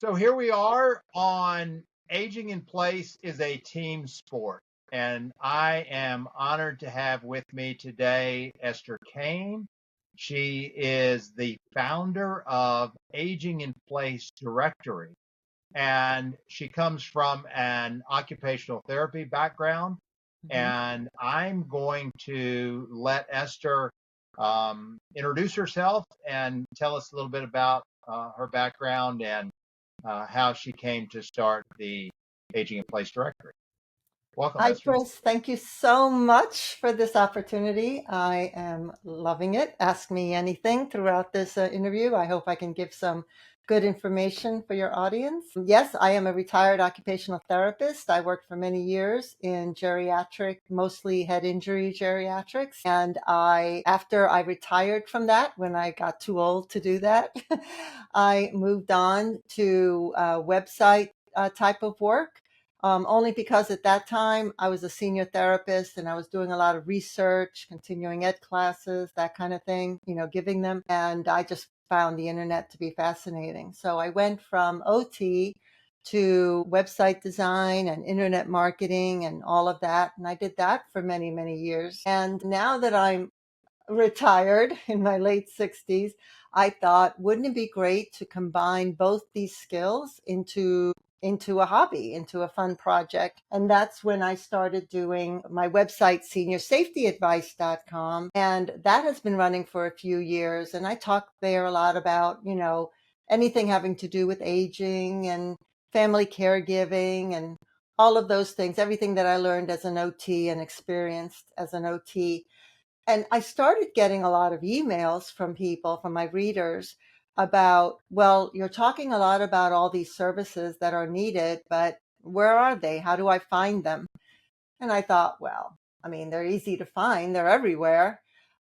So here we are on Aging in Place is a team sport. And I am honored to have with me today Esther Kane. She is the founder of Aging in Place Directory. And she comes from an occupational therapy background. Mhm. And I'm going to let Esther introduce herself and tell us a little bit about her background and how she came to start the Aging in Place directory. Welcome, Hi, Esther. Chris. Thank you so much for this opportunity. I am loving it. Ask me anything throughout this interview. I hope I can give some good information for your audience. Yes, I am a retired occupational therapist. I worked for many years in geriatric, mostly head injury geriatrics. And after I retired from that, when I got too old to do that, I moved on to website type of work. Only because at that time I was a senior therapist and I was doing a lot of research, continuing ed classes, that kind of thing, giving them. And I just found the internet to be fascinating. So I went from OT to website design and internet marketing and all of that. And I did that for many, many years. And now that I'm retired in my late 60s, I thought, wouldn't it be great to combine both these skills into a hobby, into a fun project? And that's when I started doing my website, seniorsafetyadvice.com. And that has been running for a few years. And I talk there a lot about, anything having to do with aging and family caregiving and all of those things, everything that I learned as an OT and experienced as an OT. And I started getting a lot of emails from people, from my readers, about, well, you're talking a lot about all these services that are needed, but where are they? How do I find them? And I thought, well, I mean, they're easy to find, they're everywhere.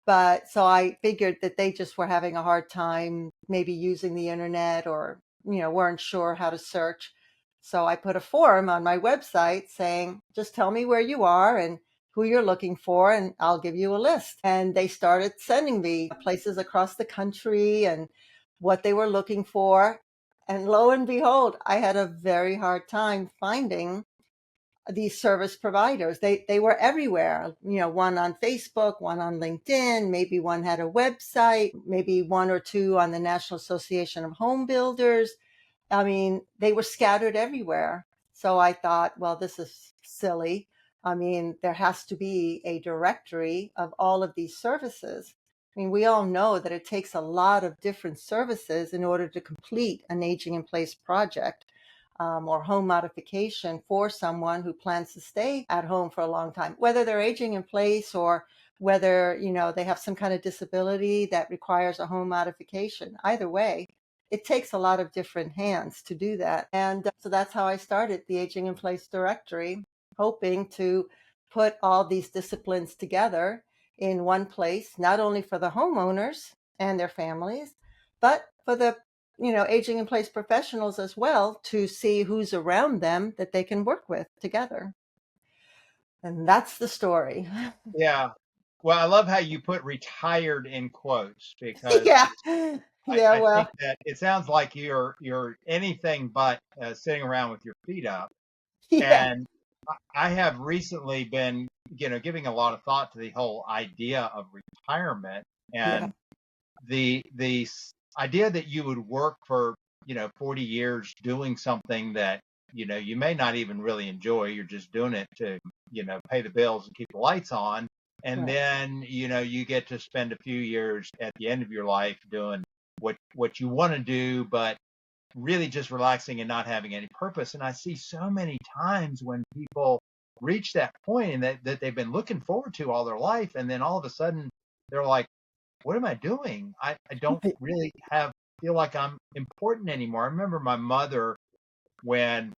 But so I figured that they just were having a hard time maybe using the internet or, weren't sure how to search. So I put a form on my website saying, just tell me where you are and who you're looking for, and I'll give you a list. And they started sending me places across the country and what they were looking for. And lo and behold, I had a very hard time finding these service providers. They were everywhere, one on Facebook, one on LinkedIn, maybe one had a website, maybe one or two on the National Association of Home Builders. I mean, they were scattered everywhere. So I thought, well, this is silly. I mean, there has to be a directory of all of these services. I mean, we all know that it takes a lot of different services in order to complete an aging in place project, or home modification for someone who plans to stay at home for a long time, whether they're aging in place or whether, they have some kind of disability that requires a home modification. Either way, it takes a lot of different hands to do that. And so that's how I started the Aging in Place directory, hoping to put all these disciplines together in one place, not only for the homeowners and their families, but for the aging in place professionals as well, to see who's around them that they can work with together. And that's the story. Yeah. Well, I love how you put retired in quotes because Yeah. Yeah, I think well, that it sounds like you're anything but sitting around with your feet up. yeah. And I have recently been, giving a lot of thought to the whole idea of retirement Yeah. and the idea that you would work for 40 years doing something that you may not even really enjoy. You're just doing it to pay the bills and keep the lights on, and Right. then you get to spend a few years at the end of your life doing what you want to do, but really just relaxing and not having any purpose. And I see so many times when people reach that point and that they've been looking forward to all their life, and then all of a sudden they're like, what am I doing? I don't really feel like I'm important anymore. I remember my mother when,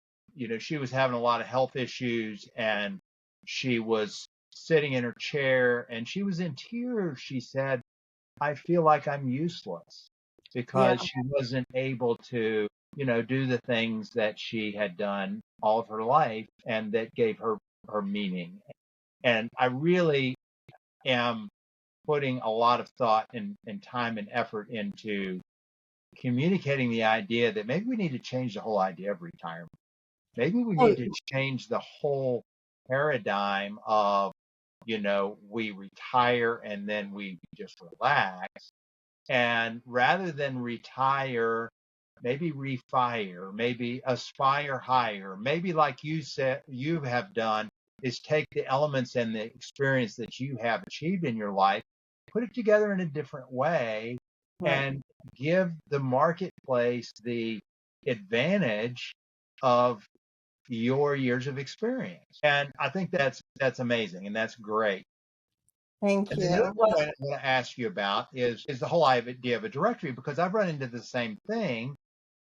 she was having a lot of health issues and she was sitting in her chair and she was in tears. She said, I feel like I'm useless Yeah. because she wasn't able to, do the things that she had done all of her life and that gave her meaning. And I really am putting a lot of thought and time and effort into communicating the idea that maybe we need to change the whole idea of retirement. Maybe we Oh, need to change the whole paradigm of, we retire and then we just relax. And rather than retire, maybe refire, maybe aspire higher, maybe like you said, you have done, is take the elements and the experience that you have achieved in your life, put it together in a different way, right. and give the marketplace the advantage of your years of experience. And I think that's amazing and that's great. Thank And another you. Well, point I want to ask you about is the whole idea of a directory, because I've run into the same thing.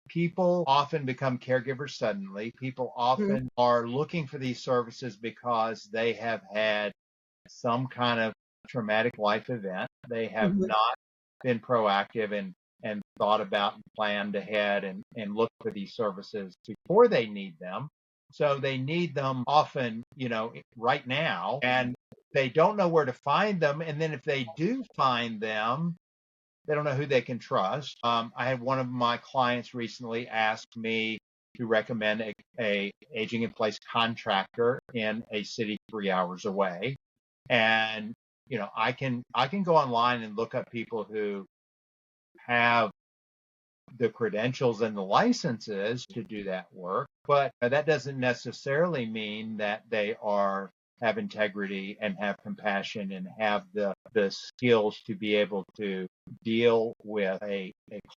People often become caregivers suddenly. People mhm, often are looking for these services because they have had some kind of traumatic life event. They have mhm. not been proactive and thought about and planned ahead and looked for these services before they need them. So they need them often, right now, and they don't know where to find them. And then if they do find them, they don't know who they can trust. I had one of my clients recently ask me to recommend a aging in place contractor in a city 3 hours away. And I can go online and look up people who have the credentials and the licenses to do that work, but that doesn't necessarily mean that they have integrity and have compassion and have the skills to be able to deal with a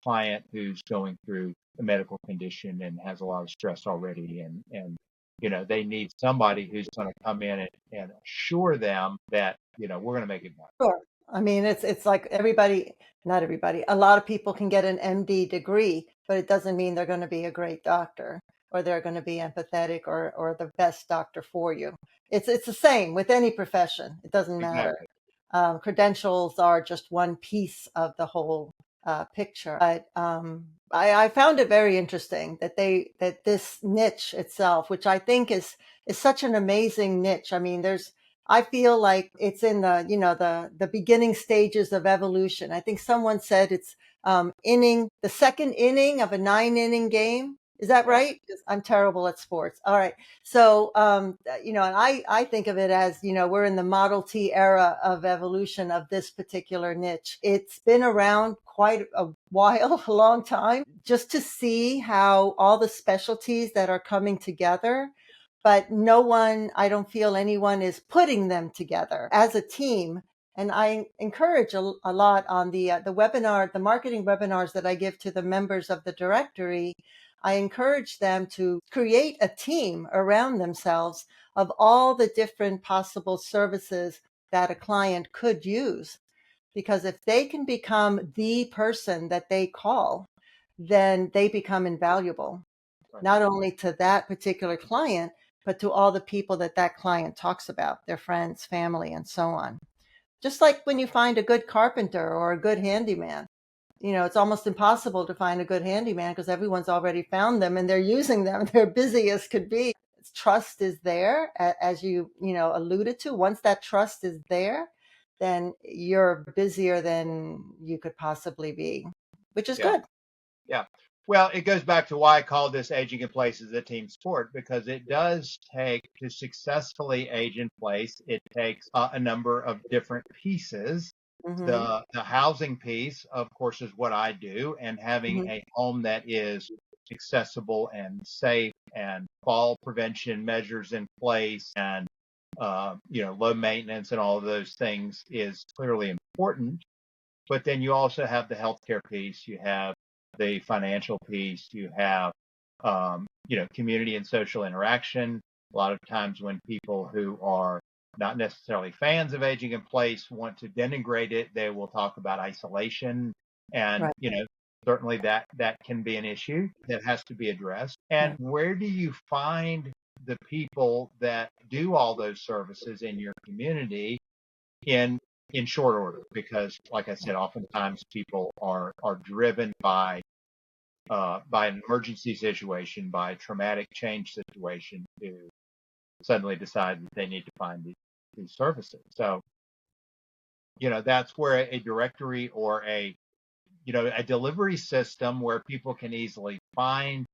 client who's going through a medical condition and has a lot of stress already, and they need somebody who's going to come in and assure them that we're going to make it better. Sure. I mean, it's like everybody, not everybody, a lot of people can get an MD degree, but it doesn't mean they're going to be a great doctor or they're going to be empathetic or the best doctor for you. It's the same with any profession. It doesn't matter. Exactly. Credentials are just one piece of the whole picture. But I found it very interesting that this niche itself, which I think is such an amazing niche. I mean, I feel like it's in the beginning stages of evolution. I think someone said it's the second inning of a 9 inning game. Is that Yeah. right? 'Cause I'm terrible at sports. All right. So, and I think of it as, we're in the Model T era of evolution of this particular niche. It's been around quite a while, a long time, just to see how all the specialties that are coming together, but I don't feel anyone is putting them together as a team. And I encourage a lot on the webinar, the marketing webinars that I give to the members of the directory. I encourage them to create a team around themselves of all the different possible services that a client could use. Because if they can become the person that they call, then they become invaluable, Right. not only to that particular client, but to all the people that that client talks about, their friends, family, and so on. Just like when you find a good carpenter or a good handyman, it's almost impossible to find a good handyman because everyone's already found them and they're using them. They're busy as could be. Trust is there, as you alluded to. Once that trust is there, then you're busier than you could possibly be, which is Yeah. good. Yeah. Well, it goes back to why I call this aging in place as a team sport, because it does take, to successfully age in place, it takes a number of different pieces. Hmm. The housing piece, of course, is what I do, and having Hmm. a home that is accessible and safe and fall prevention measures in place and low maintenance and all of those things is clearly important. But then you also have the healthcare piece, you have the financial piece, you have community and social interaction. A lot of times when people who are not necessarily fans of aging in place want to denigrate it, they will talk about isolation, and Right. certainly that can be an issue that has to be addressed. And Right. where do you find the people that do all those services in your community in short order? Because like I said, oftentimes people are driven by an emergency situation, by a traumatic change situation, to suddenly decide that they need to find these services. So that's where a directory or a a delivery system where people can easily find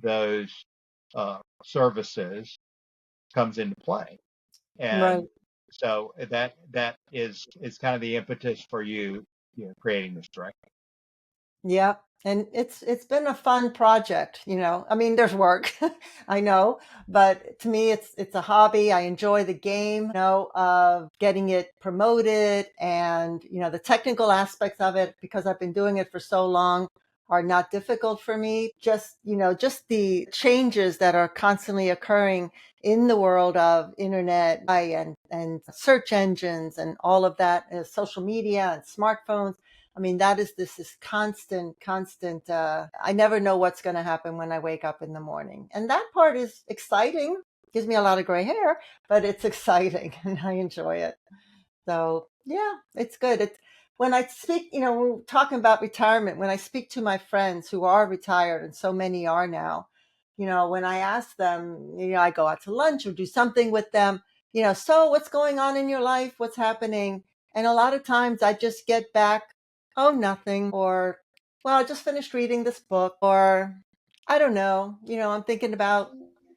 those services comes into play. Right. And so that is kind of the impetus for creating this directive. Yeah, and it's been a fun project, you know. I mean, there's work, I know, but to me it's a hobby. I enjoy the game, you know, of getting it promoted and, you know, the technical aspects of it because I've been doing it for so long are not difficult for me. Just, you know, just the changes that are constantly occurring in the world of internet and search engines and all of that, social media and smartphones. I mean, that is this is constant. I never know what's going to happen when I wake up in the morning. And that part is exciting. Gives me a lot of gray hair, but it's exciting and I enjoy it. So yeah, it's good. It's when I speak, you know, we're talking about retirement, when I speak to my friends who are retired, and so many are now, you know, when I ask them, you know, I go out to lunch or do something with them, you know, so what's going on in your life? What's happening? And a lot of times I just get back, oh, nothing, or, well, I just finished reading this book, or I don't know, you know, I'm thinking about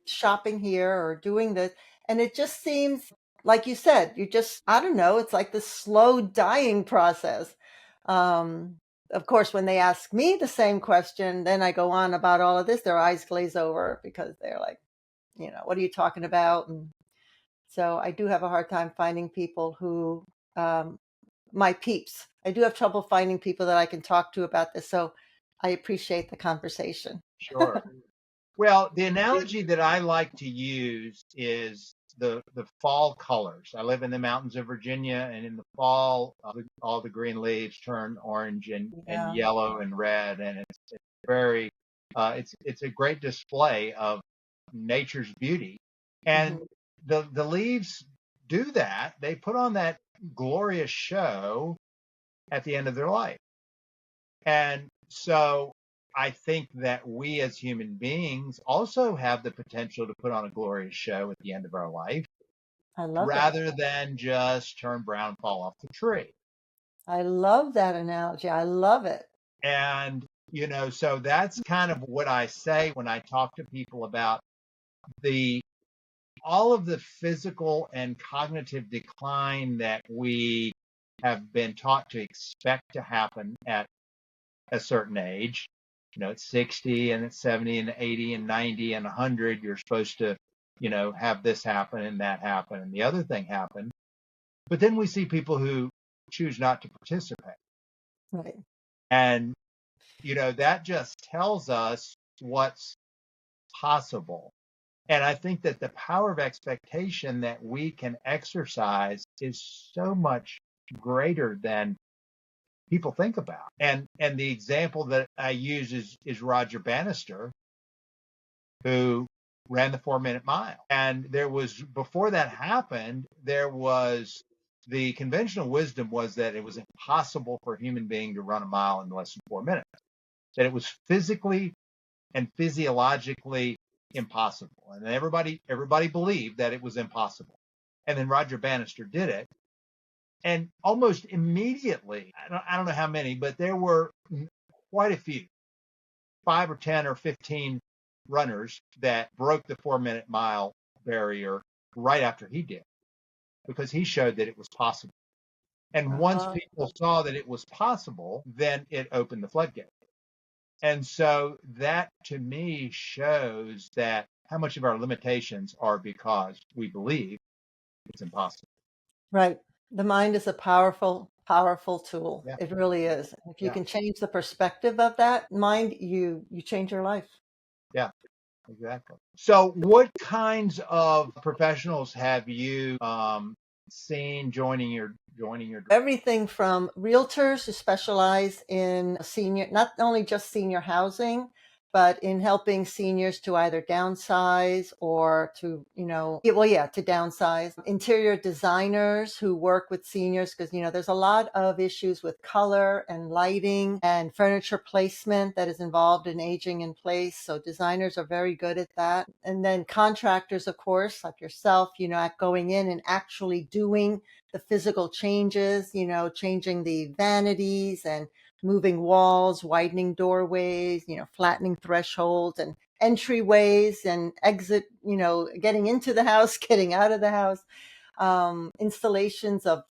shopping here or doing this. And it just seems like you said, you just, I don't know, it's like the slow dying process. Um, of course, when they ask me the same question, then I go on about all of this, their eyes glaze over because they're like, you know, what are you talking about? And so I do have a hard time finding people who, um, my peeps. I do have trouble finding people that I can talk to about this. So I appreciate the conversation. Sure. Well, the analogy that I like to use is the fall colors. I live in the mountains of Virginia, and in the fall, all the green leaves turn orange and Yeah. yellow and red, and it's very it's a great display of nature's beauty. And Hmm. the leaves do that. They put on that glorious show at the end of their life. And so I think that we as human beings also have the potential to put on a glorious show at the end of our life I love that. rather than just turn brown, fall off the tree. I love that analogy. I love it. And, so that's kind of what I say when I talk to people about the all of the physical and cognitive decline that we have been taught to expect to happen at a certain age. At 60 and at 70 and 80 and 90 and 100, you're supposed to, have this happen and that happen and the other thing happen. But then we see people who choose not to participate. Right. And, that just tells us what's possible. And I think that the power of expectation that we can exercise is so much greater than people think about. And the example that I use is Roger Bannister, who ran the 4 Minute Mile. And there was before that happened, there was the conventional wisdom was that it was impossible for a human being to run a mile in less than 4 minutes. That it was physically and physiologically impossible. And everybody believed that it was impossible. And then Roger Bannister did it. And almost immediately, I don't know how many, but there were quite a few, 5 or 10 or 15 runners that broke the 4 minute mile barrier right after he did, because he showed that it was possible. And once Uh-huh. people saw that it was possible, then it opened the floodgate. And so that to me shows that how much of our limitations are because we believe it's impossible. Right. The mind is a powerful, powerful tool. Yeah. It really is. If you Yeah. can change the perspective of that mind, you change your life. Yeah. Exactly. So, what kinds of professionals have you seen joining your? Everything from realtors who specialize in senior, not only just senior housing, but in helping seniors to either downsize or to, you know, yeah, well, yeah, to downsize. Interior designers who work with seniors because, you know, there's a lot of issues with color and lighting and furniture placement that is involved in aging in place. So designers are very good at that. And then contractors, of course, like yourself, you know, at going in and actually doing the physical changes, you know, changing the vanities and moving walls, widening doorways, flattening thresholds and entryways and exit, getting into the house, getting out of the house, installations of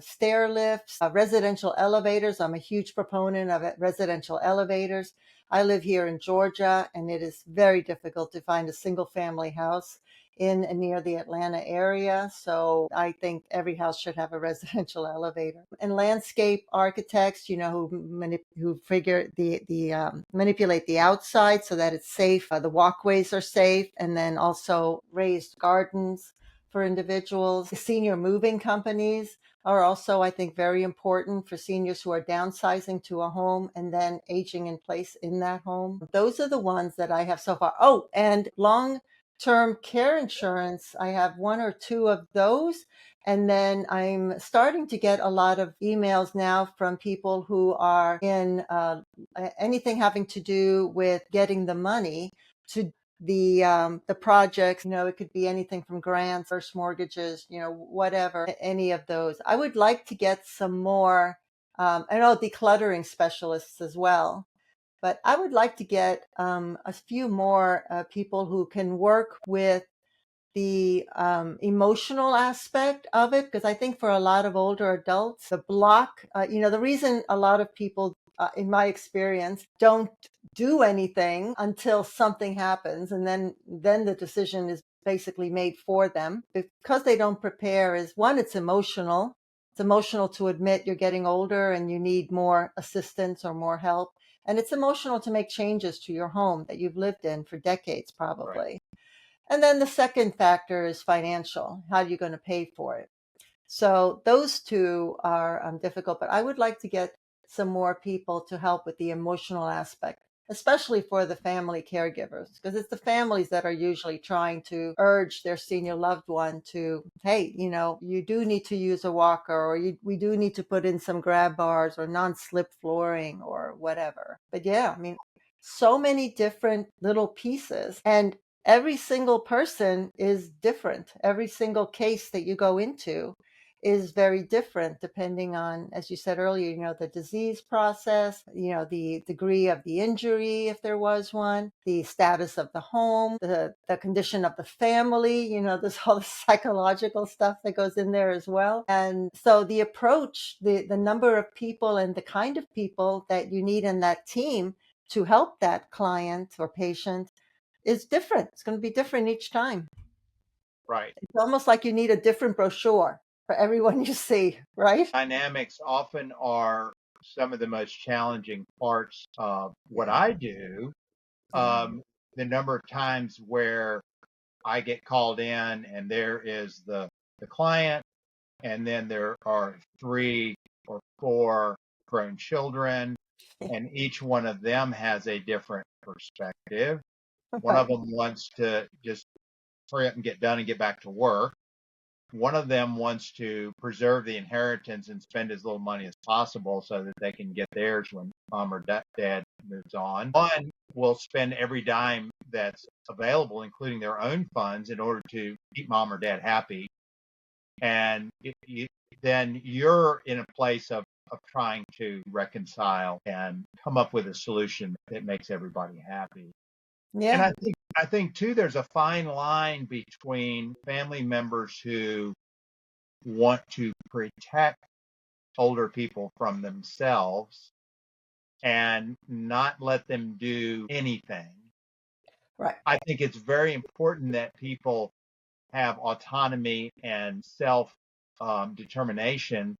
stair lifts, residential elevators. I'm a huge proponent of residential elevators. I live here in Georgia, and it is very difficult to find a single family house in and near the Atlanta area. So I think every house should have a residential elevator. And landscape architects, who figure the manipulate the outside so that it's safe. The walkways are safe, and then also raised gardens for individuals. Senior moving companies are also, I think, very important for seniors who are downsizing to a home and then aging in place in that home. Those are the ones that I have so far. Oh, and long-term care insurance. I have one or two of those. And then I'm starting to get a lot of emails now from people who are in anything having to do with getting the money to the projects. It could be anything from grants, first mortgages, whatever, any of those. I would like to get some more, I know decluttering specialists as well, but I would like to get a few more people who can work with the emotional aspect of it, because I think for a lot of older adults, the block, the reason a lot of people, in my experience, don't do anything until something happens, and then the decision is basically made for them because they don't prepare. Is one, it's emotional. It's emotional to admit you're getting older and you need more assistance or more help. And it's emotional to make changes to your home that you've lived in for decades, probably. Right. And then the second factor is financial. How are you going to pay for it? So those two are difficult, but I would like to get some more people to help with the emotional aspect, especially for the family caregivers, because it's the families that are usually trying to urge their senior loved one to, hey, you do need to use a walker, or we do need to put in some grab bars or non-slip flooring or whatever. But yeah, I mean, so many different little pieces, and every single person is different. Every single case that you go into is very different depending on, as you said earlier, the disease process, the degree of the injury, if there was one, the status of the home, the condition of the family, there's all the psychological stuff that goes in there as well. And so the approach, the number of people and the kind of people that you need in that team to help that client or patient is different. It's going to be different each time. Right. It's almost like you need a different brochure for everyone you see, right? Dynamics often are some of the most challenging parts of what Yeah. I do. Yeah. The number of times where I get called in and there is the client, and then there are 3 or 4 grown children, and each one of them has a different perspective. One of Right. them wants to just hurry up and get done and get back to work. One of them wants to preserve the inheritance and spend as little money as possible so that they can get theirs when mom or dad moves on. One will spend every dime that's available, including their own funds, in order to keep mom or dad happy. And then you're in a place of trying to reconcile and come up with a solution that makes everybody happy. And Yeah. I think too, there's a fine line between family members who want to protect older people from themselves and not let them do anything. Right. I think it's very important that people have autonomy and self determination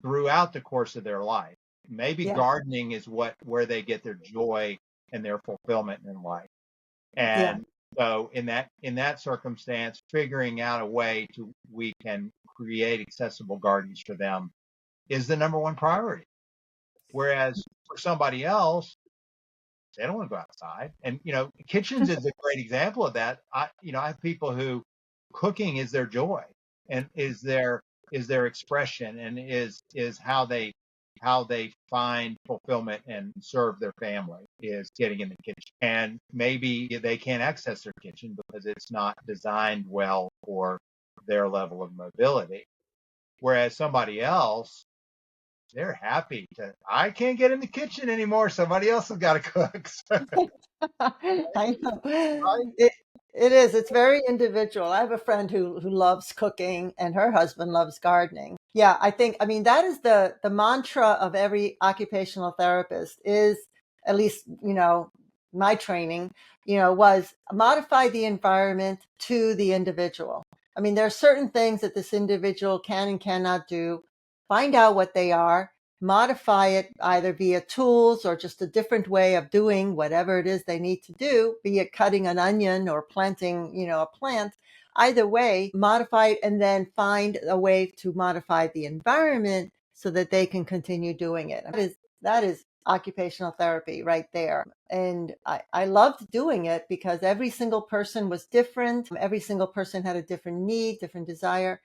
throughout the course of their life. Maybe Yeah. gardening is where they get their joy and their fulfillment in life. Yeah. And so in that circumstance, figuring out a way to we can create accessible gardens for them is the number one priority. Whereas for somebody else, they don't want to go outside. And kitchens is a great example of that. I have people who cooking is their joy and is their expression and is how they find fulfillment and serve their family is getting in the kitchen. And maybe they can't access their kitchen because it's not designed well for their level of mobility. Whereas somebody else they're happy to, I can't get in the kitchen anymore. Somebody else has got to cook. So, I know. right? It is. It's very individual. I have a friend who loves cooking and her husband loves gardening. Yeah, I mean, that is the mantra of every occupational therapist is, at least, my training, was modify the environment to the individual. I mean, there are certain things that this individual can and cannot do. Find out what they are, modify it either via tools or just a different way of doing whatever it is they need to do, be it cutting an onion or planting, a plant. Either way, modify it and then find a way to modify the environment so that they can continue doing it. That is occupational therapy right there. And I loved doing it because every single person was different. Every single person had a different need, different desire.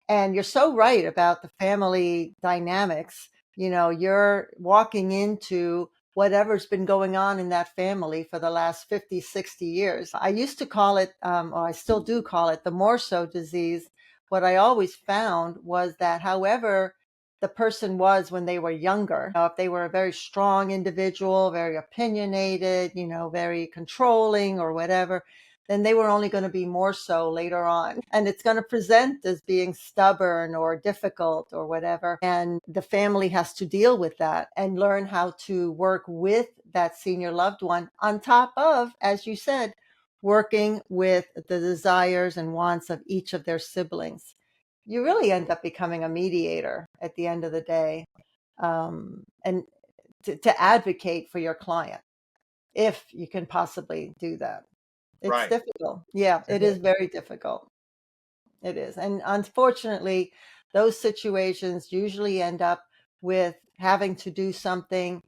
And you're so right about the family dynamics. You're walking into whatever's been going on in that family for the last 50, 60 years. I used to call it, or I still do call it, the more so disease. What I always found was that however the person was when they were younger, if they were a very strong individual, very opinionated, very controlling or whatever, then they were only going to be more so later on. And it's going to present as being stubborn or difficult or whatever. And the family has to deal with that and learn how to work with that senior loved one on top of, as you said, working with the desires and wants of each of their siblings. You really end up becoming a mediator at the end of the day, and to advocate for your client if you can possibly do that. It's Right. difficult. Yeah, it is very difficult. It is. And unfortunately, those situations usually end up with having to do something,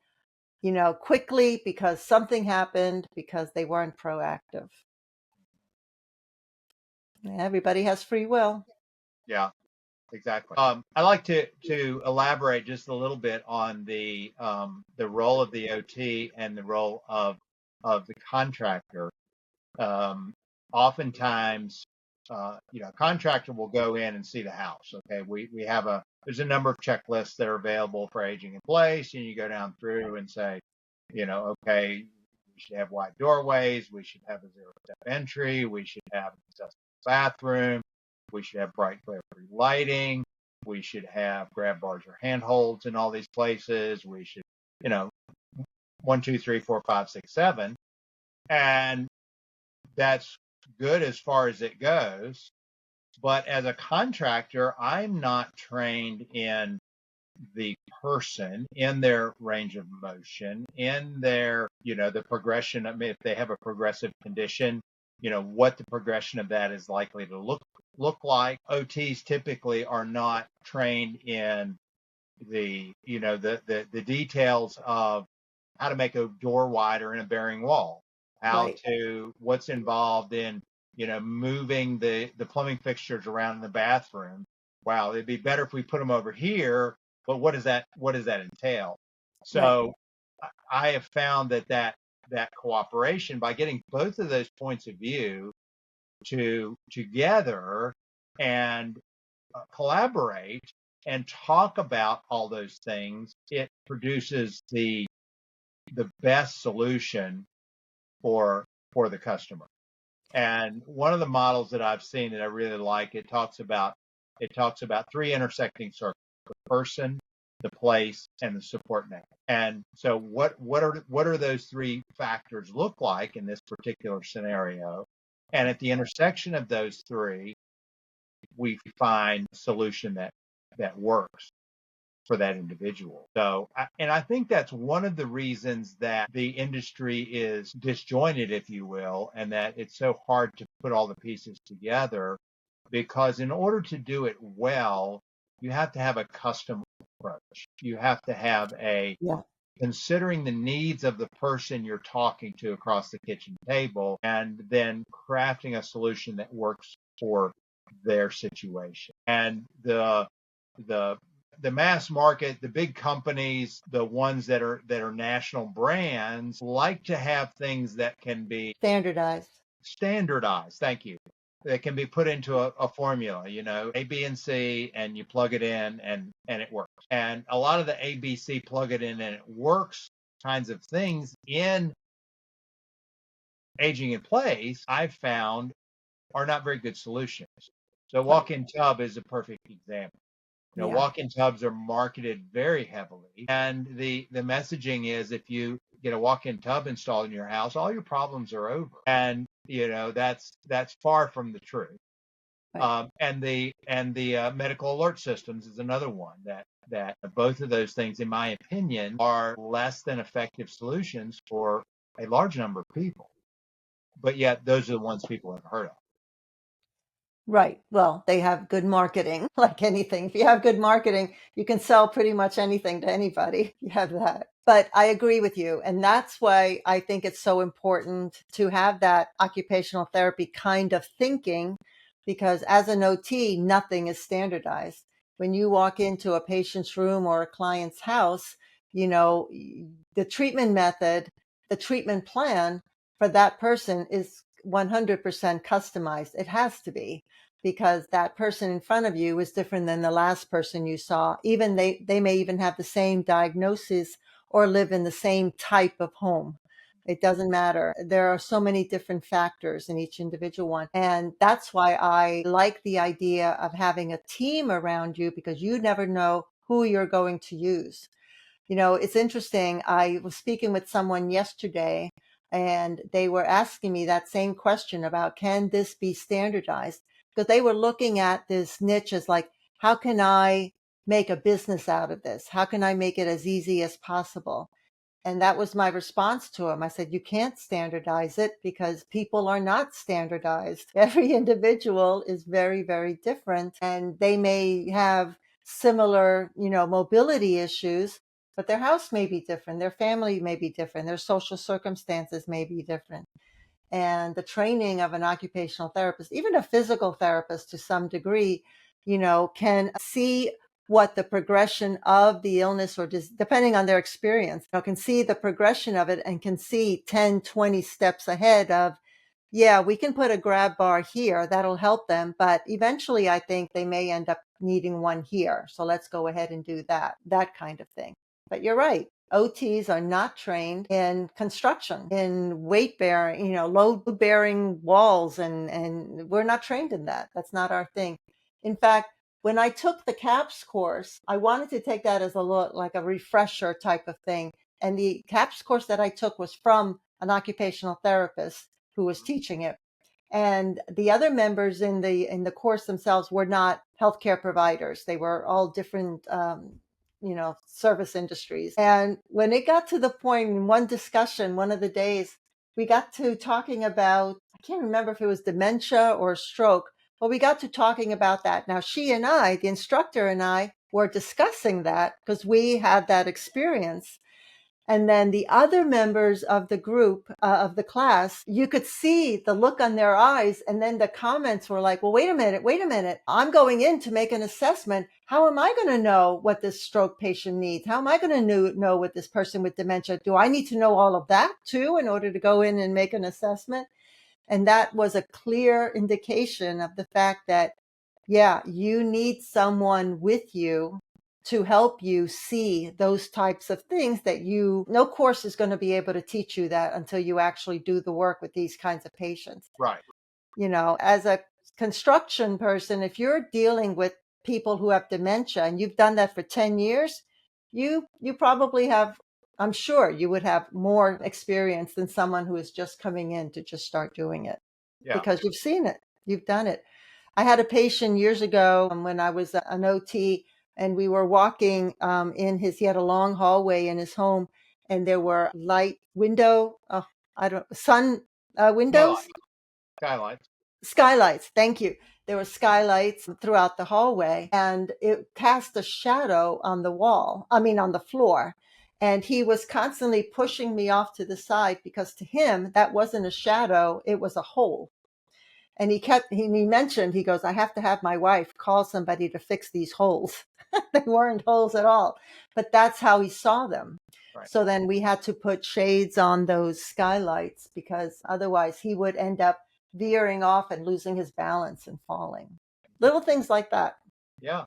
quickly because something happened because they weren't proactive. Everybody has free will. Yeah, exactly. I like to elaborate just a little bit on the role of the OT and the role of the contractor. Um, Oftentimes, contractor will go in and see the house. Okay, we have there's a number of checklists that are available for aging in place, and you go down through and say, okay, we should have wide doorways, we should have a zero step entry, we should have an accessible bathroom, we should have bright glare-free lighting, we should have grab bars or handholds in all these places, we should, you know, 1, 2, 3, 4, 5, 6, 7, and that's good as far as it goes. But as a contractor, I'm not trained in the person, in their range of motion, in their, the progression. I mean, if they have a progressive condition, what the progression of that is likely to look like. OTs typically are not trained in the details of how to make a door wider in a bearing wall, Right. what's involved in moving the plumbing fixtures around in the bathroom. Wow, it'd be better if we put them over here, but what does that entail? Right. So I have found that cooperation, by getting both of those points of view together and collaborate and talk about all those things, it produces the best solution for the customer. And one of the models that I've seen that I really like, it talks about three intersecting circles: the person, the place, and the support network. And so what are those three factors look like in this particular scenario? And at the intersection of those three, we find a solution that works for that individual. So, and I think that's one of the reasons that the industry is disjointed, if you will, and that it's so hard to put all the pieces together, because in order to do it well, you have to have a custom approach. You have to have Yeah. considering the needs of the person you're talking to across the kitchen table, and then crafting a solution that works for their situation. And the the mass market, the big companies, the ones that are national brands, like to have things that can be Standardized. standardized. Thank you. that can be put into a formula, A, B, and C, and you plug it in and it works. And a lot of the A, B, C plug it in and it works kinds of things in aging in place, I've found are not very good solutions. So Right. walk-in tub is a perfect example. Yeah. Walk-in tubs are marketed very heavily, and the messaging is if you get a walk-in tub installed in your house, all your problems are over. And that's far from the truth. Right. And the medical alert systems is another one that both of those things, in my opinion, are less than effective solutions for a large number of people. But yet, those are the ones people have heard of. Right. Well, they have good marketing, like anything. If you have good marketing, you can sell pretty much anything to anybody. You have that. But I agree with you. And that's why I think it's so important to have that occupational therapy kind of thinking, because as an OT, nothing is standardized. When you walk into a patient's room or a client's house, the treatment method, the treatment plan for that person is 100% customized. It has to be, because that person in front of you is different than the last person you saw. Even they may even have the same diagnosis or live in the same type of home. It doesn't matter. There are so many different factors in each individual one. And that's why I like the idea of having a team around you, because you never know who you're going to use. It's interesting. I was speaking with someone yesterday and they were asking me that same question about, can this be standardized? Because they were looking at this niche as like, how can I make a business out of this? How can I make it as easy as possible? And that was my response to him. I said, you can't standardize it because people are not standardized. Every individual is very, very different, and they may have similar, mobility issues, but their house may be different. Their family may be different. Their social circumstances may be different. And the training of an occupational therapist, even a physical therapist to some degree, can see what the progression of the illness or just depending on their experience, can see the progression of it and can see 10, 20 steps ahead of, yeah, we can put a grab bar here. That'll help them. But eventually, I think they may end up needing one here. So let's go ahead and do that kind of thing. But you're right. OTs are not trained in construction, in weight bearing, load bearing walls. And we're not trained in that. That's not our thing. In fact, when I took the CAPS course, I wanted to take that as like a refresher type of thing. And the CAPS course that I took was from an occupational therapist who was teaching it. And the other members in the course themselves were not healthcare providers. They were all different, service industries. And when it got to the point in one discussion, one of the days, we got to talking about, I can't remember if it was dementia or stroke, but we got to talking about that. Now, she and I, the instructor and I, were discussing that because we had that experience. And then the other members of the group, of the class, you could see the look on their eyes. And then the comments were like, well, wait a minute. I'm going in to make an assessment. How am I going to know what this stroke patient needs? How am I going to know what this person with dementia? Do I need to know all of that too in order to go in and make an assessment? And that was a clear indication of the fact that, yeah, you need someone with you to help you see those types of things that no course is going to be able to teach you that until you actually do the work with these kinds of patients. Right. As a construction person, if you're dealing with people who have dementia and you've done that for 10 years, you probably have, I'm sure you would have more experience than someone who is just coming in to just start doing it, Yeah. because you've seen it, you've done it. I had a patient years ago when I was an OT, and we were walking he had a long hallway in his home, and there were sun windows, Skylights. skylights. Thank you. There were skylights throughout the hallway, and it cast a shadow on on the floor. And he was constantly pushing me off to the side because to him, that wasn't a shadow, it was a hole. And he mentioned, he goes, I have to have my wife call somebody to fix these holes. They weren't holes at all, but that's how he saw them. Right. So then we had to put shades on those skylights because otherwise he would end up veering off and losing his balance and falling. Little things like that. Yeah.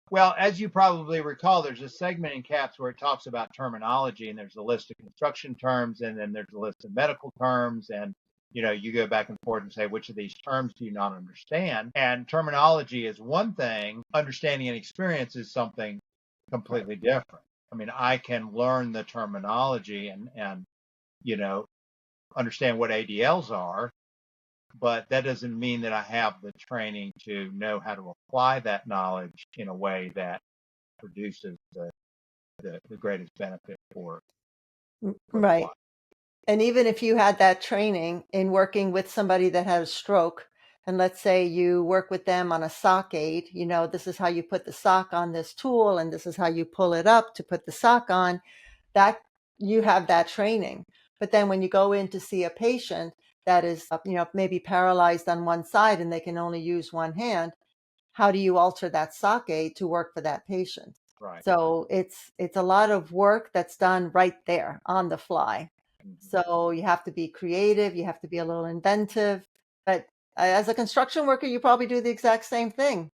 Well, as you probably recall, there's a segment in CAPS where it talks about terminology, and there's a list of construction terms, and then there's a list of medical terms, and you go back and forth and say, which of these terms do you not understand? And terminology is one thing, understanding and experience is something Right. completely different. I mean, I can learn the terminology and you know, understand what ADLs are, but that doesn't mean that I have the training to know how to apply that knowledge in a way that produces the greatest benefit for the Right. client. And even if you had that training in working with somebody that had a stroke, and let's say you work with them on a sock aid, this is how you put the sock on this tool, and this is how you pull it up to put the sock on, that you have that training. But then when you go in to see a patient that is, maybe paralyzed on one side and they can only use one hand, how do you alter that sock aid to work for that patient? Right. So it's a lot of work that's done right there on the fly. Mm-hmm. So you have to be creative, you have to be a little inventive. But as a construction worker, you probably do the exact same thing.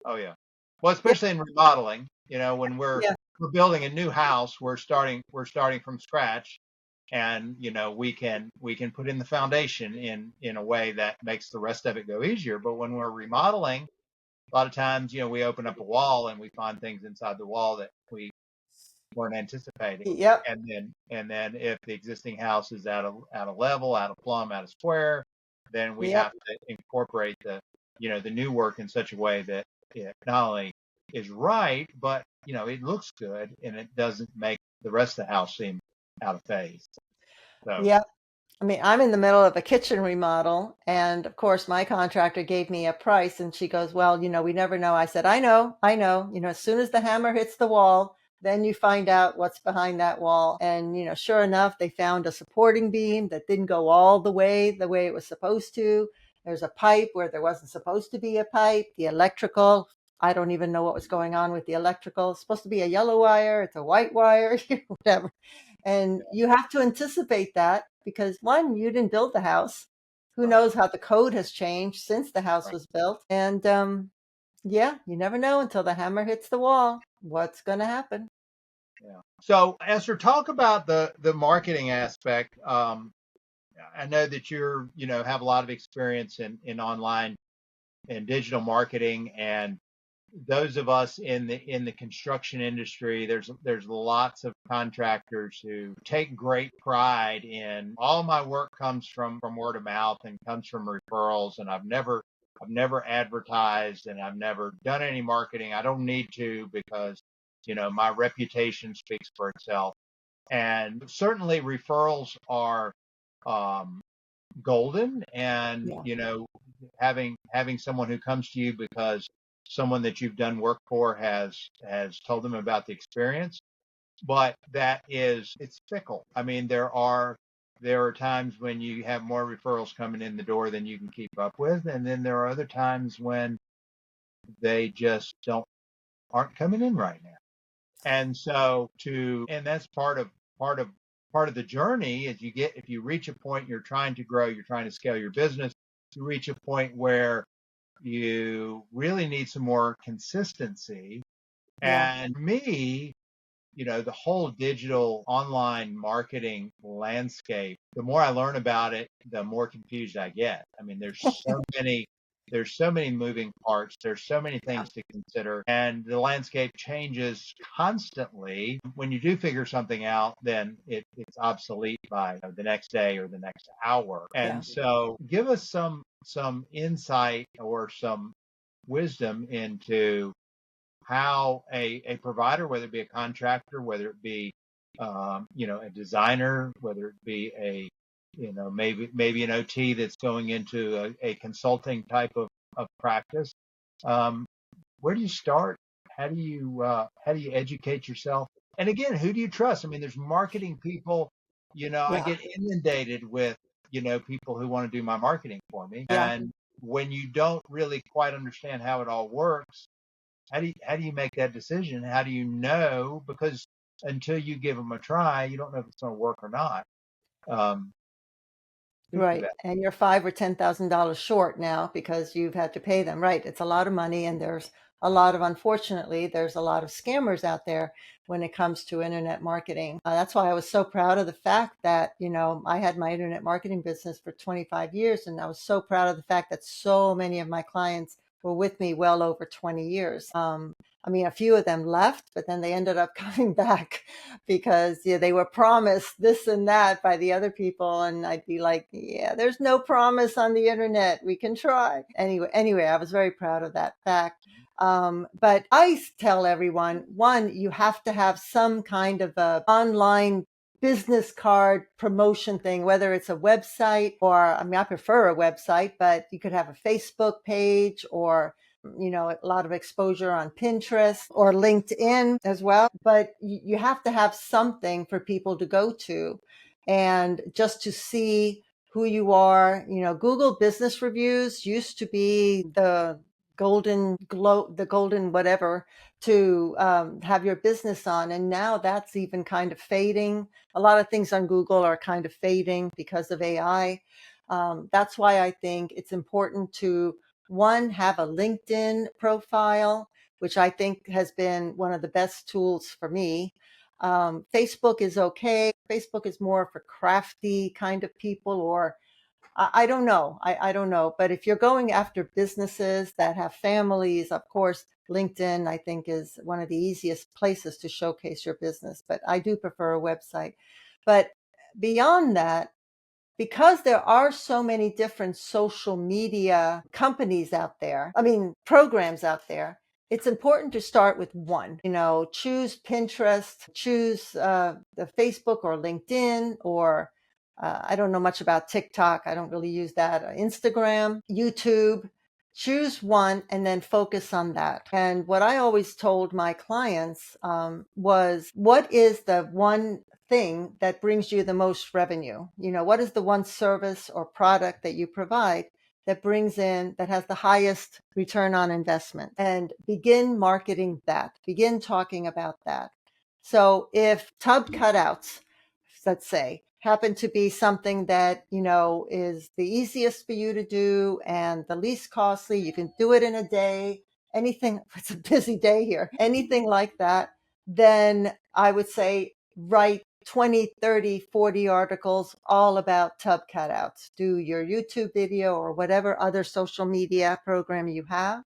Oh yeah. Well, Yeah, especially in remodeling, when yeah, we're building a new house, we're starting from scratch, and we can put in the foundation in a way that makes the rest of it go easier. But when we're remodeling, a lot of times, we open up a wall and we find things inside the wall that we weren't anticipating. yep, And then if the existing house is out of level, out of plumb, out of square, then we yep. have to incorporate the new work in such a way that it not only is right, but it looks good and it doesn't make the rest of the house seem out of phase. So Yeah. I mean, I'm in the middle of a kitchen remodel, and of course, my contractor gave me a price, and she goes, "Well, we never know." I said, I know. As soon as the hammer hits the wall, then you find out what's behind that wall." And sure enough, they found a supporting beam that didn't go all the way it was supposed to. There's a pipe where there wasn't supposed to be a pipe. The electrical, I don't even know what was going on with the electrical. It's supposed to be a yellow wire, it's a white wire, whatever. And you have to anticipate that because one, you didn't build the house. Who right, knows how the code has changed since the house right, was built? And yeah, you never know until the hammer hits the wall what's going to happen. yeah. So Esther, talk about the marketing aspect. I know that have a lot of experience in online and digital marketing, and those of us in the construction industry, there's lots of contractors who take great pride in all my work comes from word of mouth and comes from referrals, and I've never advertised and I've never done any marketing. I don't need to because my reputation speaks for itself. And certainly referrals are um, golden, and Yeah. having someone who comes to you because someone that you've done work for has told them about the experience, but it's fickle. I mean, there are times when you have more referrals coming in the door than you can keep up with, and then there are other times when they just don't aren't coming in right now. And that's part of part of the journey is if you reach a point, you're trying to grow, you're trying to scale your business, you reach a point where you really need some more consistency. Yeah. And for me, the whole digital online marketing landscape, the more I learn about it, the more confused I get. I mean, there's so many moving parts, there's so many Yeah. things to consider, and the landscape changes constantly. When you do figure something out, then it's obsolete by the next day or the next hour. Yeah. And so give us some insight or some wisdom into how a provider, whether it be a contractor, whether it be a designer, whether it be maybe an OT that's going into a consulting type of practice. Um, where do you start? How do you educate yourself? And again, who do you trust? I mean, there's marketing people. I Yeah. get inundated with people who want to do my marketing for me, Yeah. and when you don't really quite understand how it all works, how do you make that decision? How do you know? Because until you give them a try, you don't know if it's going to work or not. Um, Think Right. about And you're five or $10,000 short now because you've had to pay them. Right. It's a lot of money. And unfortunately, there's a lot of scammers out there when it comes to internet marketing. That's why I was so proud of the fact that, I had my internet marketing business for 25 years. And I was so proud of the fact that so many of my clients were with me well over 20 years. I mean, a few of them left, but then they ended up coming back because they were promised this and that by the other people. And I'd be like, yeah, there's no promise on the internet. We can try. Anyway, I was very proud of that fact. But I tell everyone, one, you have to have some kind of a online business card promotion thing, whether it's a website or, I mean, I prefer a website, but you could have a Facebook page or a lot of exposure on Pinterest or LinkedIn as well. But you have to have something for people to go to and just to see who you are. Google business reviews used to be the golden whatever to have your business on. And now that's even kind of fading. A lot of things on Google are kind of fading because of AI. That's why I think it's important to one, have a LinkedIn profile, which I think has been one of the best tools for me. Facebook is okay. Facebook is more for crafty kind of people, or I don't know. I don't know. But if you're going after businesses that have families, of course, LinkedIn, I think, is one of the easiest places to showcase your business. But I do prefer a website. But beyond that, because there are so many different social media companies out there, I mean, programs out there, it's important to start with one. Choose Pinterest, choose the Facebook or LinkedIn, or I don't know much about TikTok. I don't really use that. Instagram, YouTube. Choose one and then focus on that. And what I always told my clients was, what is the one thing that brings you the most revenue? What is the one service or product that you provide that has the highest return on investment? And begin marketing that, begin talking about that. So if tub cutouts, let's say, happen to be something that, is the easiest for you to do and the least costly, you can do it in a day, anything, it's a busy day here, anything like that, then I would say write 20, 30, 40 articles all about tub cutouts. Do your YouTube video or whatever other social media program you have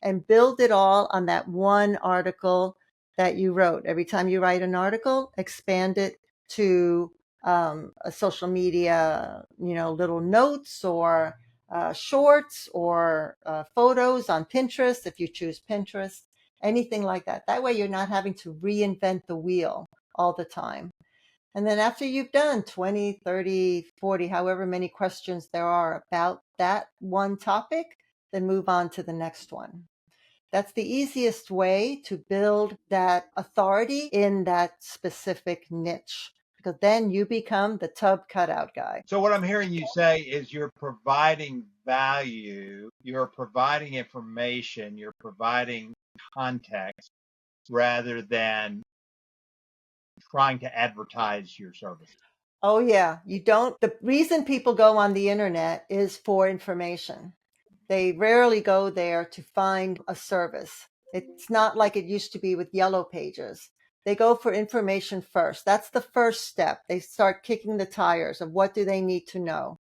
and build it all on that one article that you wrote. Every time you write an article, expand it to a social media, little notes or shorts or photos on Pinterest, if you choose Pinterest, anything like that. That way you're not having to reinvent the wheel all the time. And then after you've done 20, 30, 40, however many questions there are about that one topic, then move on to the next one. That's the easiest way to build that authority in that specific niche, because then you become the tub cutout guy. So what I'm hearing you say is you're providing value, you're providing information, you're providing context rather than trying to advertise your service. Oh, yeah. The reason people go on the internet is for information. They rarely go there to find a service. It's not like it used to be with yellow pages. They go for information first. That's the first step. They start kicking the tires of what do they need to know.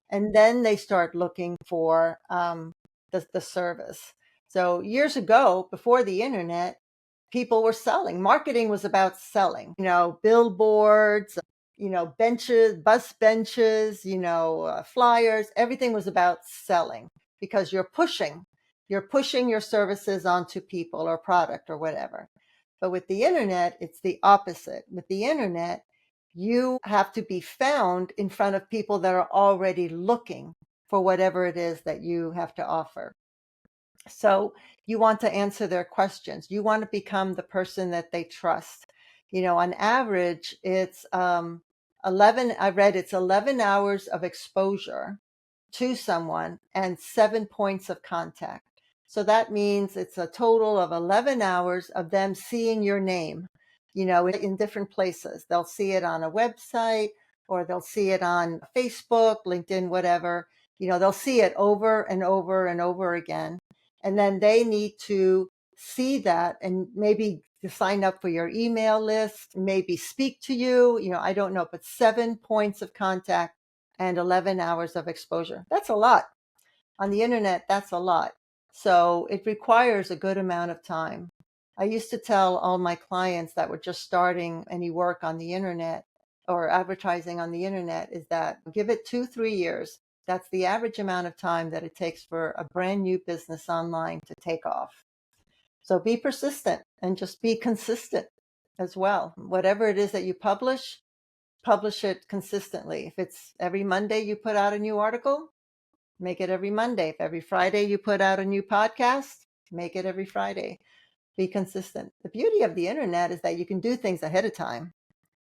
And then they start looking for the service. So years ago, before the internet, people were selling. Marketing was about selling, billboards, benches, bus benches, flyers. Everything was about selling because you're pushing your services onto people or product or whatever. But with the internet, it's the opposite. With the internet, you have to be found in front of people that are already looking for whatever it is that you have to offer. So you want to answer their questions. You want to become the person that they trust. On average, it's 11 hours of exposure to someone and 7 points of contact. So that means it's a total of 11 hours of them seeing your name, in different places. They'll see it on a website or they'll see it on Facebook, LinkedIn, whatever. They'll see it over and over and over again. And then they need to see that and maybe to sign up for your email list, maybe speak to you, I don't know, but 7 points of contact and 11 hours of exposure. That's a lot. On the internet, that's a lot. So it requires a good amount of time. I used to tell all my clients that were just starting any work on the internet or advertising on the internet is that give it 2-3 years. That's the average amount of time that it takes for a brand new business online to take off. So be persistent and just be consistent as well. Whatever it is that you publish it consistently. If it's every Monday you put out a new article, make it every Monday. If every Friday you put out a new podcast, make it every Friday. Be consistent. The beauty of the internet is that you can do things ahead of time.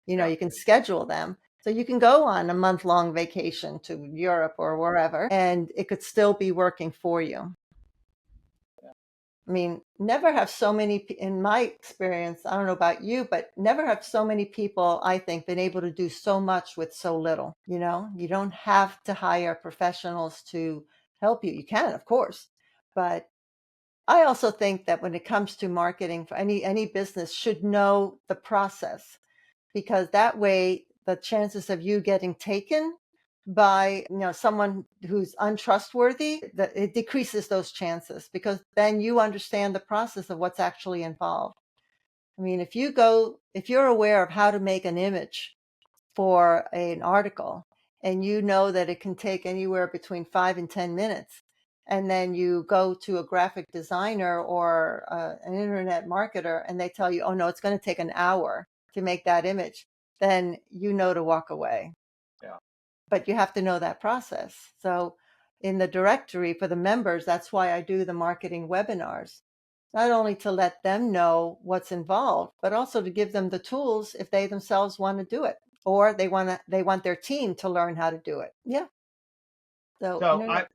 You can schedule them. So you can go on a month-long vacation to Europe or wherever, and it could still be working for you. I mean, never have so many, in my experience, I don't know about you, but never have so many people, I think, been able to do so much with so little. You don't have to hire professionals to help you. You can, of course, but I also think that when it comes to marketing for any business should know the process, because that way the chances of you getting taken by someone who's untrustworthy, that it decreases those chances, because then you understand the process of what's actually involved. I mean, if you're aware of how to make an image for an article, and you know that it can take anywhere between 5 and 10 minutes, and then you go to a graphic designer or an internet marketer and they tell you, oh no, it's going to take an hour to make that image, then you know to walk away. Yeah. But you have to know that process. So in the directory for the members, that's why I do the marketing webinars, not only to let them know what's involved, but also to give them the tools if they themselves want to do it, or they want their team to learn how to do it. Yeah. So So internet.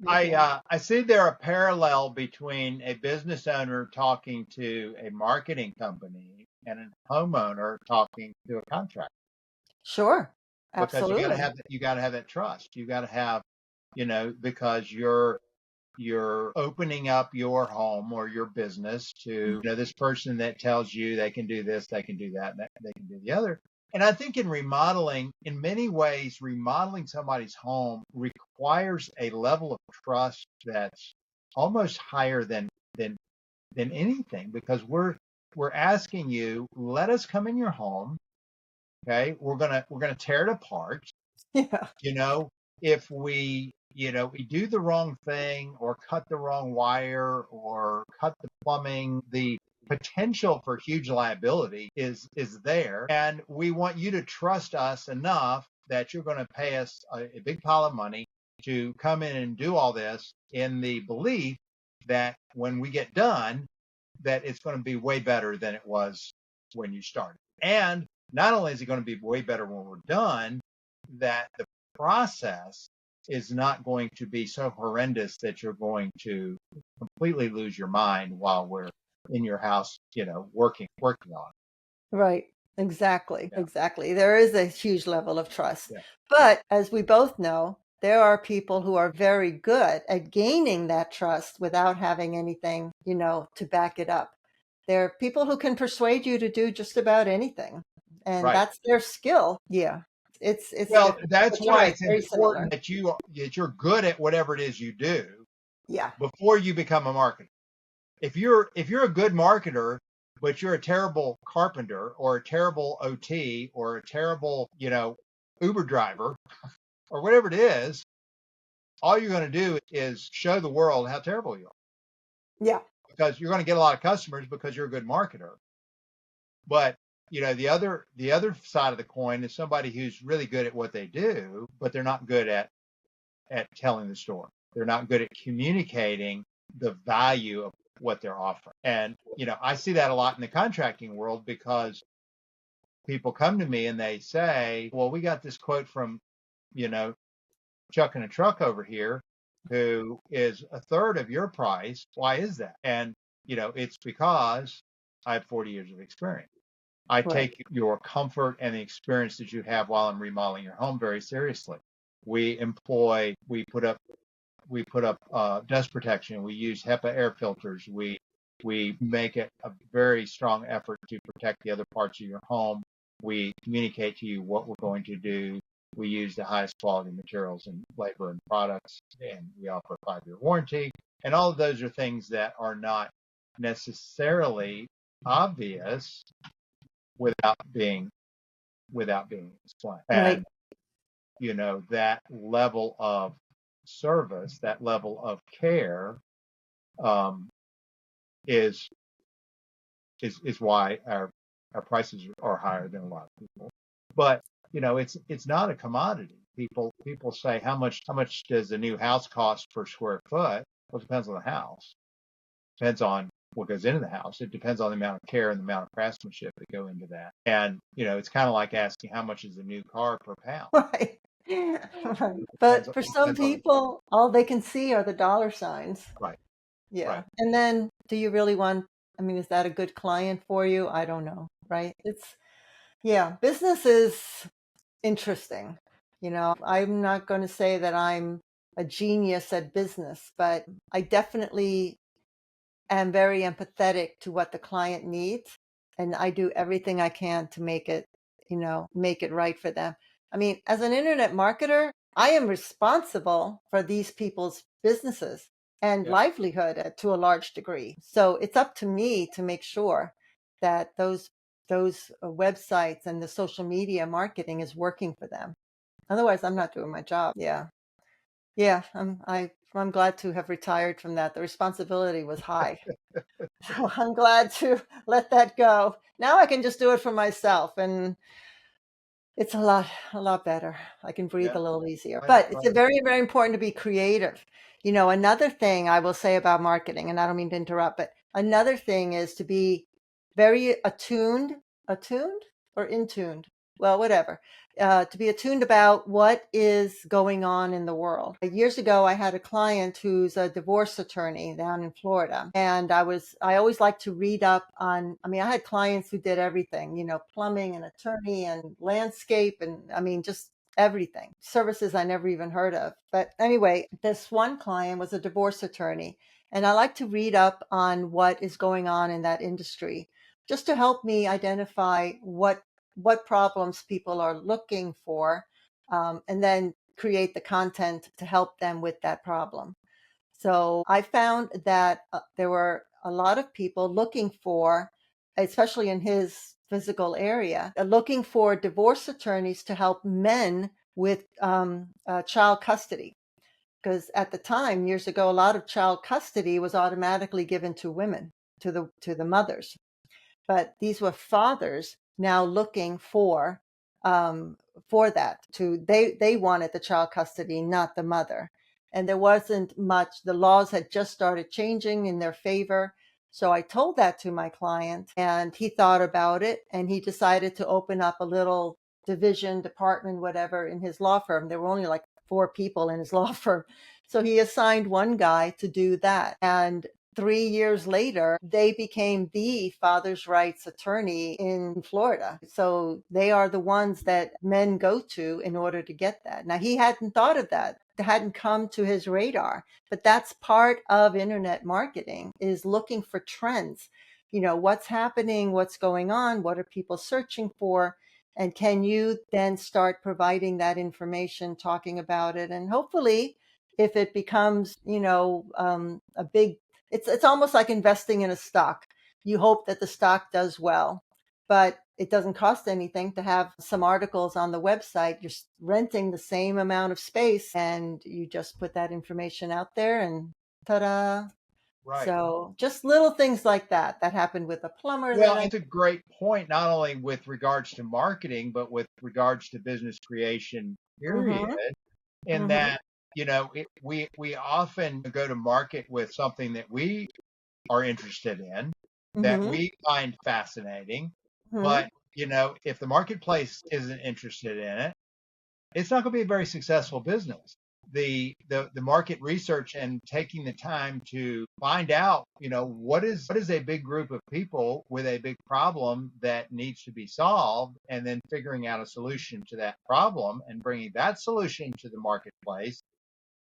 I see there a parallel between a business owner talking to a marketing company and a homeowner talking to a contractor. Sure. Because Absolutely. you got to have that trust. You got to have, because you're opening up your home or your business to this person that tells you they can do this, they can do that, they can do the other. And I think in remodeling, in many ways, remodeling somebody's home requires a level of trust that's almost higher than anything, because we're asking you, let us come in your home. Okay, we're gonna tear it apart. Yeah. If we do the wrong thing or cut the wrong wire or cut the plumbing, the potential for huge liability is there, and we want you to trust us enough that you're going to pay us a big pile of money to come in and do all this, in the belief that when we get done, that it's going to be way better than it was when you started. And not only is it going to be way better when we're done, that the process is not going to be so horrendous that you're going to completely lose your mind while we're in your house, working on it. Right. Exactly. Yeah. Exactly. There is a huge level of trust. Yeah. But as we both know, there are people who are very good at gaining that trust without having anything, to back it up. There are people who can persuade you to do just about anything, and Right. that's their skill. Yeah. It's Well, different. that's But you're why right, it's very similar. important that you're good at whatever it is you do Yeah. before you become a marketer. If you're a good marketer, but you're a terrible carpenter or a terrible OT or a terrible, Uber driver or whatever it is, all you're going to do is show the world how terrible you are, Yeah. because you're going to get a lot of customers because you're a good marketer. But the other side of the coin is somebody who's really good at what they do, but they're not good at telling the story. They're not good at communicating the value of what they're offering. And I see that a lot in the contracting world, because people come to me and they say, well, we got this quote from, Chuck in a truck over here, who is a third of your price. Why is that? And it's because I have 40 years of experience. I Right. take your comfort and the experience that you have while I'm remodeling your home very seriously. We put up dust protection. We use HEPA air filters. We make it a very strong effort to protect the other parts of your home. We communicate to you what we're going to do. We use the highest quality materials and labor and products, and we offer a 5-year warranty. And all of those are things that are not necessarily obvious without being explained. Right. And that level of service, that level of care, um, is why our prices are higher than a lot of people. But it's not a commodity. People say how much does a new house cost per square foot? Well, it depends on the house. Depends on what goes into the house. It depends on the amount of care and the amount of craftsmanship that go into that. And it's kind of like asking how much is a new car per pound. Right. Right. But for some Depends on the people, all they can see are the dollar signs. right, Yeah. right. And then do you really want, I mean, is that a good client for you? I don't know, right? Yeah, business is interesting. I'm not going to say that I'm a genius at business, but I definitely am very empathetic to what the client needs. And I do everything I can to make it right for them. I mean, as an internet marketer, I am responsible for these people's businesses and Yeah, livelihood to a large degree. So it's up to me to make sure that those websites and the social media marketing is working for them. Otherwise, I'm not doing my job. Yeah. Yeah, I'm glad to have retired from that. The responsibility was high. So I'm glad to let that go. Now I can just do it for myself, and it's a lot better. I can breathe yeah, a little easier. right, But it's right. a very, very important to be creative. Another thing I will say about marketing, and I don't mean to interrupt, but another thing is to be very attuned or in tuned. Well, whatever. To be attuned about what is going on in the world. Years ago, I had a client who's a divorce attorney down in Florida, and I always like to read up on. I mean, I had clients who did everything, plumbing and attorney and landscape, and I mean, just everything, services I never even heard of. But anyway, this one client was a divorce attorney, and I like to read up on what is going on in that industry just to help me identify what problems people are looking for, and then create the content to help them with that problem. So I found that there were a lot of people looking for, especially in his physical area, looking for divorce attorneys to help men with child custody. Because at the time, years ago, a lot of child custody was automatically given to women, to the mothers. But these were fathers now looking for that. They wanted the child custody, not the mother. And there wasn't much. The laws had just started changing in their favor. So I told that to my client, and he thought about it, and he decided to open up a little division, department, whatever, in his law firm. There were only like 4 people in his law firm. So he assigned one guy to do that. And 3 years later, they became the father's rights attorney in Florida. So they are the ones that men go to in order to get that. Now, he hadn't thought of that. It hadn't come to his radar, but that's part of internet marketing, is looking for trends. What's happening, what's going on, what are people searching for? And can you then start providing that information, talking about it? And hopefully, if it becomes, a big, it's almost like investing in a stock. You hope that the stock does well, but it doesn't cost anything to have some articles on the website. You're renting the same amount of space, and you just put that information out there, and ta-da. Right. So just little things like that happened with a plumber that Well, I. it's a great point, not only with regards to marketing, but with regards to business creation, period. Mm-hmm. In Mm-hmm. that, we often go to market with something that we are interested in, that Mm-hmm. we find fascinating. Mm-hmm. But, if the marketplace isn't interested in it, it's not going to be a very successful business. the market research and taking the time to find out, what is a big group of people with a big problem that needs to be solved, and then figuring out a solution to that problem and bringing that solution to the marketplace,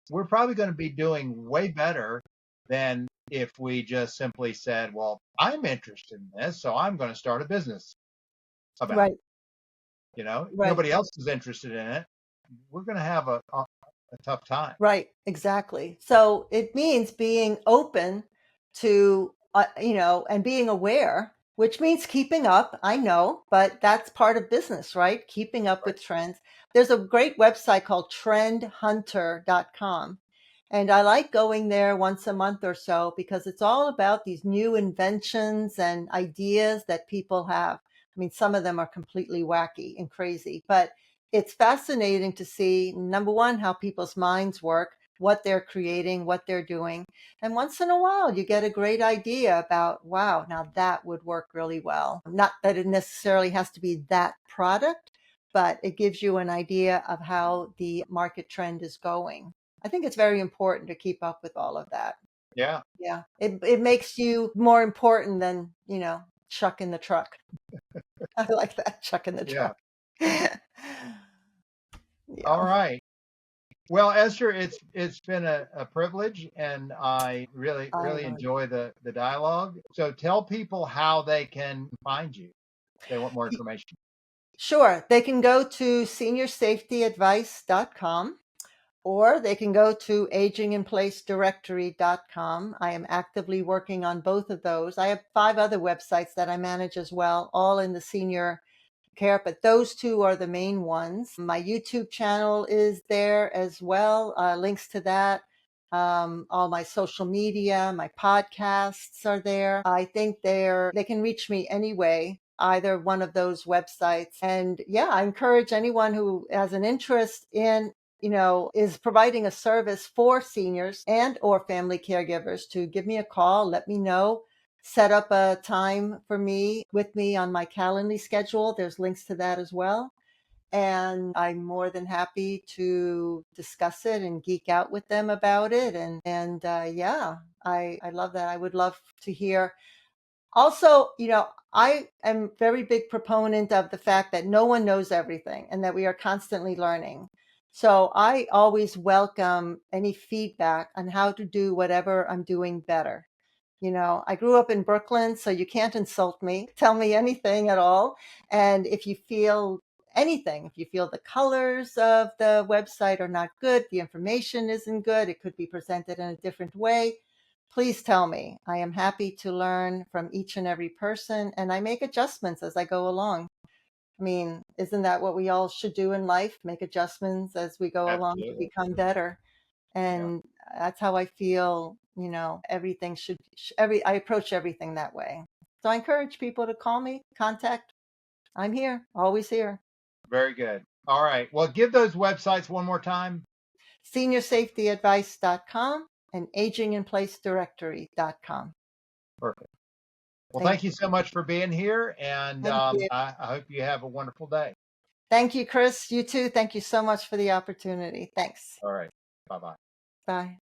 we're probably going to be doing way better than if we just simply said, well, I'm interested in this, so I'm going to start a business about Right. it. If Right. nobody else is interested in it, we're going to have a tough time. Right, exactly. So it means being open to, and being aware, which means keeping up. I know, but that's part of business, right? Keeping up Right. with trends. There's a great website called trendhunter.com. And I like going there once a month or so because it's all about these new inventions and ideas that people have. I mean, some of them are completely wacky and crazy, but it's fascinating to see, number one, how people's minds work, what they're creating, what they're doing. And once in a while, you get a great idea about, wow, now that would work really well. Not that it necessarily has to be that product, but it gives you an idea of how the market trend is going. I think it's very important to keep up with all of that. Yeah. Yeah. It makes you more important than, chuck in the truck. I like that, chuck in the Yeah. truck. All Yeah. right. Well, Esther, it's been a privilege, and I really I really know. enjoy the dialogue. So tell people how they can find you if they want more information. Sure. They can go to seniorsafetyadvice.com or they can go to aginginplacedirectory.com. I am actively working on both of those. I have 5 other websites that I manage as well, all in the senior care, but those 2 are the main ones. My YouTube channel is there as well, links to that. All my social media, my podcasts are there. I think they can reach me anyway, either one of those websites. And yeah, I encourage anyone who has an interest in, is providing a service for seniors and or family caregivers to give me a call, let me know, set up a time for me with me on my Calendly schedule. There's links to that as well. And I'm more than happy to discuss it and geek out with them about it. And yeah, I love that. I would love to hear. Also, I am very big proponent of the fact that no one knows everything and that we are constantly learning. So I always welcome any feedback on how to do whatever I'm doing better. I grew up in Brooklyn, so you can't insult me, tell me anything at all. And if you feel anything, if you feel the colors of the website are not good, the information isn't good, it could be presented in a different way, please tell me. I am happy to learn from each and every person, and I make adjustments as I go along. I mean, isn't that what we all should do in life? Make adjustments as we go along to Absolutely. become better. Yeah. And that's how I feel, everything I approach everything that way. So I encourage people to call me, contact. I'm here, always here. Very good. All right. Well, give those websites one more time. seniorsafetyadvice.com and aginginplacedirectory.com. Perfect. Well, Thank thank you you. so much for being here, and Thank you. I hope you have a wonderful day. Thank you, Chris. You too. Thank you so much for the opportunity. Thanks. All right. Bye bye. Bye.